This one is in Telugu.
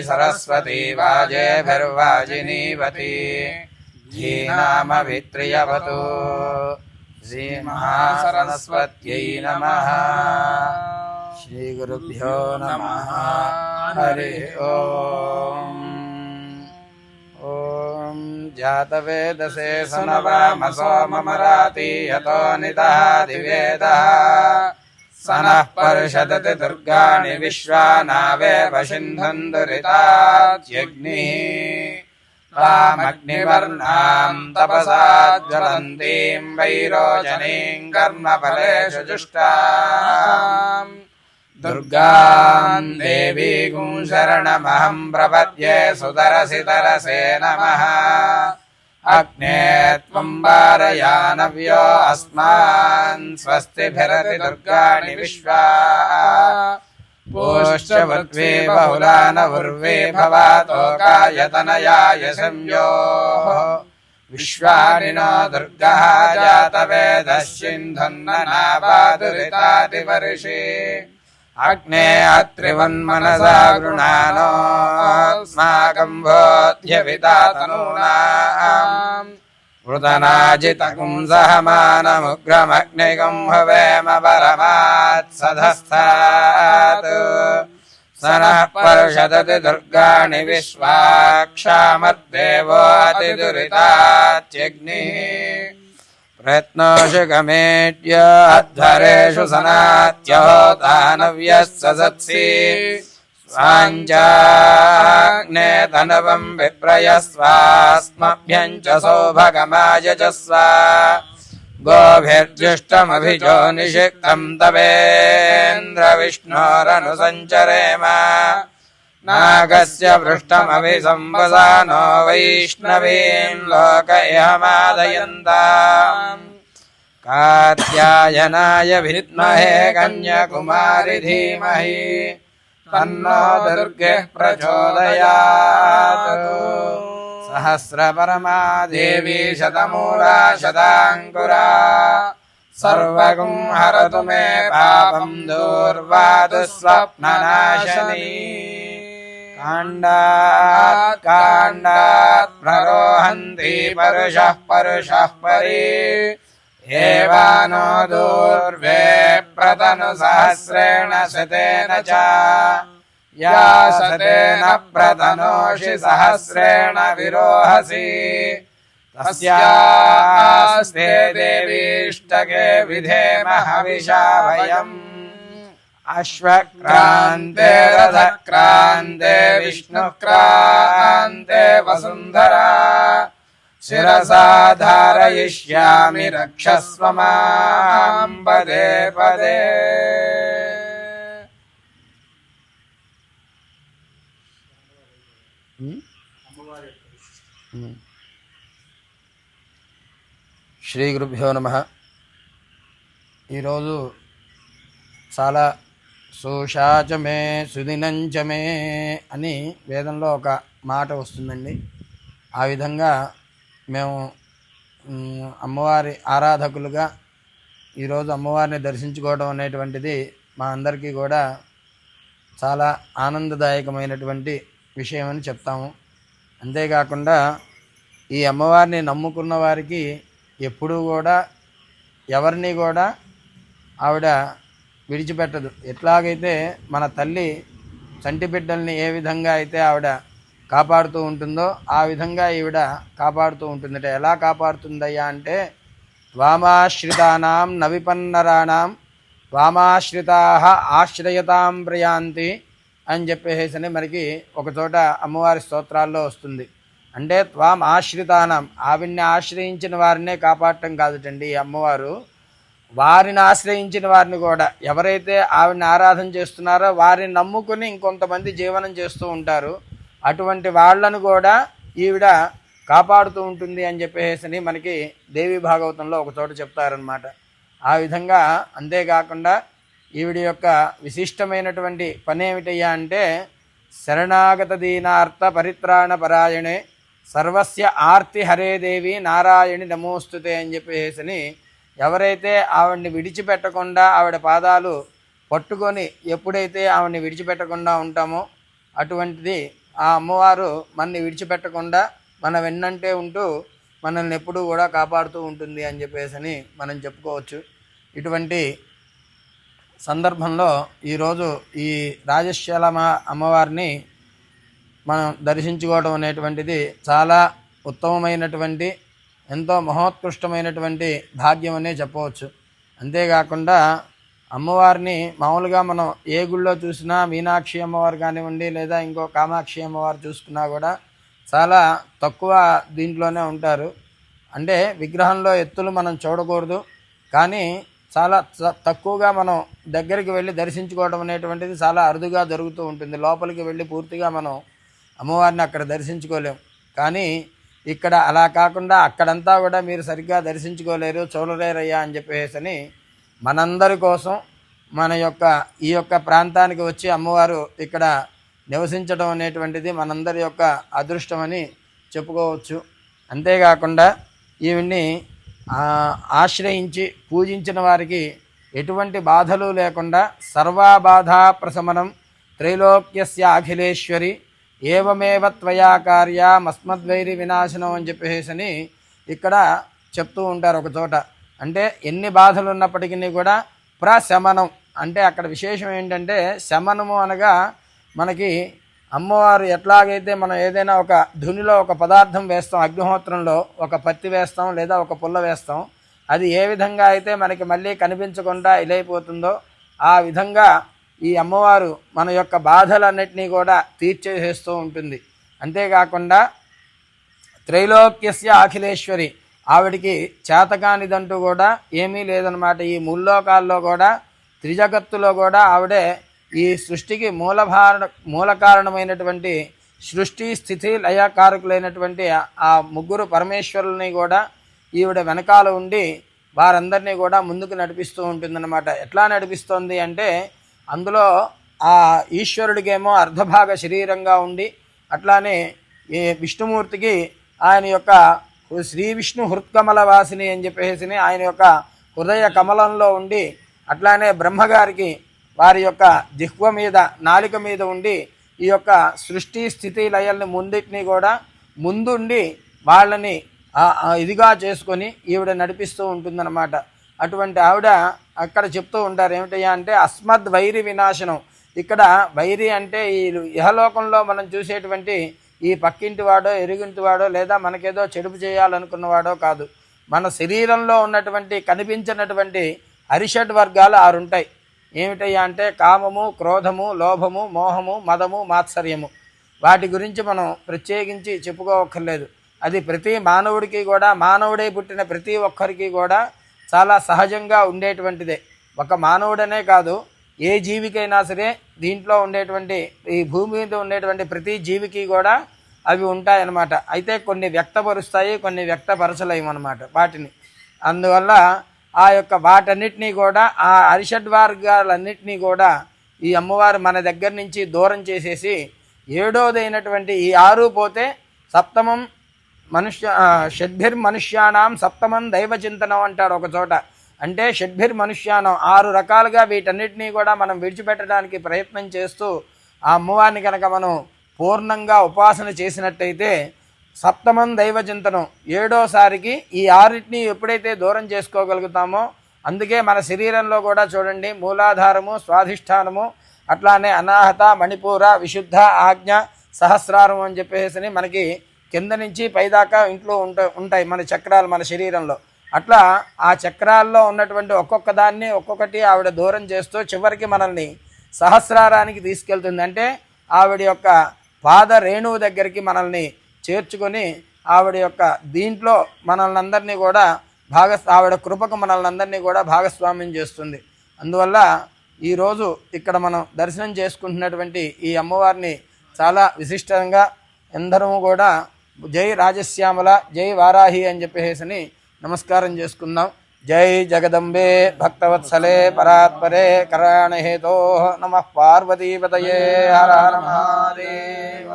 सरस्वती वाजेभिर्वाजिनीवती धीनामभित्रियवतु श्रीमहासरस्वत्यै नमः। श्रीगुरुभ्यो नमः। हरिः ओम्। ॐ जातवेदसे सनवामसो ममराति यतो नितः दिवेदः स नः पर्षदति दुर्गाणि विश्वानावेव सिन्धुन्दुरितात्यग्निः तामग्निवर्णाम् तपसा ज्वलन्तीम् वैरोचनीम् कर्मफलेषु जुष्टाम् दुर्गाम् देवीं शरणमहम् प्रपद्ये सुतरसि तरसे नमः। अग्ने त्वम् वारयानव्यो अस्मान् स्वस्तिभिरति दुर्गाणि विश्वा पूष्यवद्वे बहुलानवुर्वे भवातोकायतनयाय संयोः विश्वानि नो दुर्गः जातवेदः सिन्धुन्ननावादुरितादिवर्षे अग्ने अत्रिवन्मनसा गृणानोऽस्माकम् बोध्यविता तनूनाम् वृतनाजितकुंसहमानमुग्रमग्निगम् हवेम परमात्सधस्थात् स नः पर्षदति दुर्गाणि विश्वाक्षामद्देवोऽतिदुरितात्यग्निः प्रयत्नोषु गमेड्य अध्वरेषु सनात्यहोतानव्यः ससत्सि स्वाञ्चाग्ने तनवम् विप्रयस्वास्मभ्यम् च सौभगमायजस्व गोभिर्जुष्टमभिजो निषिक्तम् तवेन्द्र विष्णोरनुसञ्चरेम नागस्य पृष्ठमभिसंवसानो वैष्णवीम् लोक इहमादयन्ताम् कात्यायनाय विद्महे कन्याकुमारि धीमहि तन्नो दुर्गः प्रचोदयात्। सहस्रपरमा देवी शतमूला शताङ्कुरा सर्वगुं हरतु मे पापं दूर्वातु स्वप्ननाशनी। काण्डात् काण्डात् प्ररोहन्ति परुषः परुषः परि एवानो दूर्वे प्रतनु सहस्रेण शतेन च या शतेन प्रतनोषि सहस्रेण विरोहसि तस्यास्ते देवीष्टके विधेम हविषा वयम्। अश्वक्रान्ते रथक्रान्ते विष्णुक्रान्ते वसुन्धरा शिरसा धारयिष्यामि रक्षस्व मां पदे पदे। శ్రీ గురుభ్యో నమః. ఈరోజు చాలా సోషాచమే సుదినంచమే అని వేదంలో ఒక మాట వస్తుందండి. ఆ విధంగా మేము అమ్మవారి ఆరాధకులుగా ఈరోజు అమ్మవారిని దర్శించుకోవడం అనేటువంటిది మా అందరికీ కూడా చాలా ఆనందదాయకమైనటువంటి విషయం అని చెప్తాము. అంతేకాకుండా ఈ అమ్మవారిని నమ్ముకున్న వారికి ఎప్పుడూ కూడా ఎవరిని కూడా ఆవిడ విడిచిపెట్టదు. ఎట్లాగైతే మన తల్లి చంటి బిడ్డల్ని ఏ విధంగా అయితే ఆవిడ కాపాడుతూ ఉంటుందో ఆ విధంగా ఈవిడ కాపాడుతూ ఉంటుందట. ఎలా కాపాడుతుందయ్యా అంటే వామాశ్రితానాం నవిపన్నరాణాం వామాశ్రితా ఆశ్రయతాం ప్రయాంతి అని చెప్పేసి మనకి ఒకచోట అమ్మవారి స్తోత్రాల్లో వస్తుంది. అంటే త్వాం ఆశ్రితానాం ఆవిడ్ని ఆశ్రయించిన వారినే కాపాడటం కాదుటండి ఈ అమ్మవారు, వారిని ఆశ్రయించిన వారిని కూడా ఎవరైతే ఆవిడ్ని ఆరాధన చేస్తున్నారో వారిని నమ్ముకుని ఇంకొంతమంది జీవనం చేస్తూ ఉంటారు. అటువంటి వాళ్లను కూడా ఈవిడ కాపాడుతూ ఉంటుంది అని చెప్పేసి మనకి దేవి భాగవతంలో ఒక చోట చెప్తారనమాట. ఆ విధంగా అంతేకాకుండా ఈవిడ యొక్క విశిష్టమైనటువంటి పని ఏమిటయ్యా అంటే శరణాగత దీనార్థ పరిత్రాణ పరాయణే సర్వస్య ఆర్తి హరే దేవి నారాయణి నమోస్తుతే అని చెప్పేసి ఎవరైతే ఆవిడ్ని విడిచిపెట్టకుండా ఆవిడ పాదాలు పట్టుకొని ఎప్పుడైతే ఆవిడ్ని విడిచిపెట్టకుండా ఉంటామో అటువంటిది ఆ అమ్మవారు మనని విడిచిపెట్టకుండా మన వెన్నంటే ఉంటూ మనల్ని ఎప్పుడూ కూడా కాపాడుతూ ఉంటుంది అని చెప్పేసి మనం చెప్పుకోవచ్చు. ఇటువంటి సందర్భంలో ఈరోజు ఈ రాజశ్యామల అమ్మవారిని మనం దర్శించుకోవడం అనేటువంటిది చాలా ఉత్తమమైనటువంటి ఎంతో మహోత్కృష్టమైనటువంటి భాగ్యం అనే చెప్పవచ్చు. అంతేకాకుండా అమ్మవారిని మామూలుగా మనం ఏ గుళ్ళో చూసినా మీనాక్షి అమ్మవారు కానివ్వండి లేదా ఇంకో కామాక్షి అమ్మవారు చూసుకున్నా కూడా చాలా తక్కువ దీంట్లోనే ఉంటారు. అంటే విగ్రహంలో ఎత్తులు మనం చూడకూడదు, కానీ చాలా తక్కువగా మనం దగ్గరికి వెళ్ళి దర్శించుకోవడం అనేటువంటిది చాలా అరుదుగా జరుగుతూ ఉంటుంది. లోపలికి వెళ్ళి పూర్తిగా మనం అమ్మవారిని అక్కడ దర్శించుకోలేం. కానీ ఇక్కడ అలా కాకుండా అక్కడంతా కూడా మీరు సరిగ్గా దర్శించుకోలేరు, చూడలేరయ్యా అని చెప్పేసి మనందరి కోసం ఈ యొక్క ప్రాంతానికి వచ్చి అమ్మవారు ఇక్కడ నివసించడం అనేటువంటిది మనందరి యొక్క అదృష్టమని చెప్పుకోవచ్చు. అంతేకాకుండా ఈవిడ్ని ఆశ్రయించి పూజించిన వారికి ఎటువంటి బాధలు లేకుండా సర్వబాధా ప్రశమనం త్రైలోక్యస్య అఖిలేశ్వరి ఏవమేవ త్వయా కార్యమస్మద్వైరి వినాశనం అని చెప్పేసి ఇక్కడ చెప్తూ ఉంటారు ఒక చోట. అంటే ఎన్ని బాధలు ఉన్నప్పటికీ కూడా ప్రశమనం అంటే అక్కడ విశేషం ఏంటంటే శమనము అనగా మనకి అమ్మవారు ఎట్లాగైతే మనం ఏదైనా ఒక ధునిలో ఒక పదార్థం వేస్తాం, అగ్నిహోత్రంలో ఒక పత్తి వేస్తాం లేదా ఒక పుల్ల వేస్తాం, అది ఏ విధంగా అయితే మనకి మళ్ళీ కనిపించకుండా ఇలైపోతుందో ఆ విధంగా ఈ అమ్మవారు మన యొక్క బాధలన్నిటినీ కూడా తీర్చేసేస్తూ ఉంటుంది. అంతేకాకుండా త్రైలోక్యస్య అఖిలేశ్వరి, ఆవిడికి చేతకానిదంటూ కూడా ఏమీ లేదనమాట. ఈ ముల్లోకాల్లో కూడా త్రిజగత్తులో కూడా ఆవిడే ఈ సృష్టికి మూల కారణమైనటువంటి సృష్టి స్థితి లయకారకులైనటువంటి ఆ ముగ్గురు పరమేశ్వరుల్ని కూడా ఈవిడ వెనకాల ఉండి వారందరినీ కూడా ముందుకు నడిపిస్తూ ఉంటుందన్నమాట. ఎట్లా నడిపిస్తోంది అంటే అందులో ఆ ఈశ్వరుడికేమో అర్ధభాగ శరీరంగా ఉండి, అట్లానే ఈ విష్ణుమూర్తికి ఆయన యొక్క శ్రీ విష్ణు హృత్కమల వాసిని అని చెప్పేసి ఆయన యొక్క హృదయ కమలంలో ఉండి, అట్లానే బ్రహ్మగారికి వారి యొక్క జిహ్వ మీద నాలిక మీద ఉండి ఈ యొక్క సృష్టి స్థితి లయల్ని ముందుటిని కూడా ముందుండి వాళ్ళని ఇదిగా చేసుకొని ఈవిడ నడిపిస్తూ ఉంటుందన్నమాట. అటువంటి ఆవిడ అక్కడ చెప్తూ ఉంటారు ఏమిటయ్యా అంటే అస్మద్ వైరి వినాశనం. ఇక్కడ వైరి అంటే ఈ ఇహలోకంలో మనం చూసేటువంటి ఈ పక్కింటి వాడో ఎరుగింటి వాడో లేదా మనకేదో చెడుపు చేయాలనుకున్నవాడో కాదు. మన శరీరంలో ఉన్నటువంటి కనిపించినటువంటి అరిషడ్ వర్గాలు 6 ఉంటాయి. ఏమిటయ్యా అంటే కామము, క్రోధము, లోభము, మోహము, మదము, మాత్సర్యము. వాటి గురించి మనం ప్రత్యేకించి చెప్పుకోవక్కర్లేదు. అది ప్రతి మానవుడికి కూడా, మానవుడే పుట్టిన ప్రతి ఒక్కరికి కూడా చాలా సహజంగా ఉండేటువంటిదే. ఒక మానవుడనే కాదు, ఏ జీవికైనా సరే దీంట్లో ఉండేటువంటి ఈ భూమి మీద ఉండేటువంటి ప్రతి జీవికి కూడా అవి ఉంటాయన్నమాట. అయితే కొన్ని వ్యక్తపరుస్తాయి, కొన్ని వ్యక్తపరచలేము అన్నమాట వాటిని. అందువల్ల ఆ యొక్క వాటన్నిటినీ కూడా ఆ అరిషడ్ వర్గాలన్నింటినీ కూడా ఈ అమ్మవారు మన దగ్గర నుంచి దూరం చేసేసి 7వదైనటువంటి ఈ 6 పోతే సప్తమం షడ్భిర్మనుష్యానాం సప్తమం దైవచింతనం అంటారు ఒక చోట. అంటే షడ్భిర్మనుష్యానం 6 రకాలుగా వీటన్నిటినీ కూడా మనం విడిచిపెట్టడానికి ప్రయత్నం చేస్తూ ఆ అమ్మవారిని కనుక మనం పూర్ణంగా ఉపాసన చేసినట్టయితే సప్తమం దైవచింతనం 7వసారికి ఈ 6టిని ఎప్పుడైతే దూరం చేసుకోగలుగుతామో, అందుకే మన శరీరంలో కూడా చూడండి మూలాధారము, స్వాధిష్టానము, అట్లానే అనాహత, మణిపూర, విశుద్ధ, ఆజ్ఞ, సహస్రారం అని చెప్పేసి మనకి కింద నుంచి పైదాకా ఇంట్లో ఉంటాయి మన చక్రాలు మన శరీరంలో. అట్లా ఆ చక్రాల్లో ఉన్నటువంటి ఒక్కొక్క దాన్ని ఒక్కొక్కటి ఆవిడ దూరం చేస్తూ చివరికి మనల్ని సహస్రారానికి తీసుకెళ్తుంది. అంటే ఆవిడ యొక్క పాద రేణువు దగ్గరికి మనల్ని చేర్చుకొని ఆవిడ యొక్క దీంట్లో మనల్ని అందరినీ కూడా ఆవిడ కృపకు మనల్ని అందరినీ కూడా భాగస్వామ్యం చేస్తుంది. అందువల్ల ఈరోజు ఇక్కడ మనం దర్శనం చేసుకుంటున్నటువంటి ఈ అమ్మవారిని చాలా విశిష్టంగా అందరము కూడా జై రాజశ్యామల, జై వారాహి అని చెప్పేసి నమస్కారం చేసుకుందాం. జై జగదంబే భక్తవత్సలే పరాత్పరే కరాణహేతో నమః పార్వతీపతయే హర హర మహాదేవ.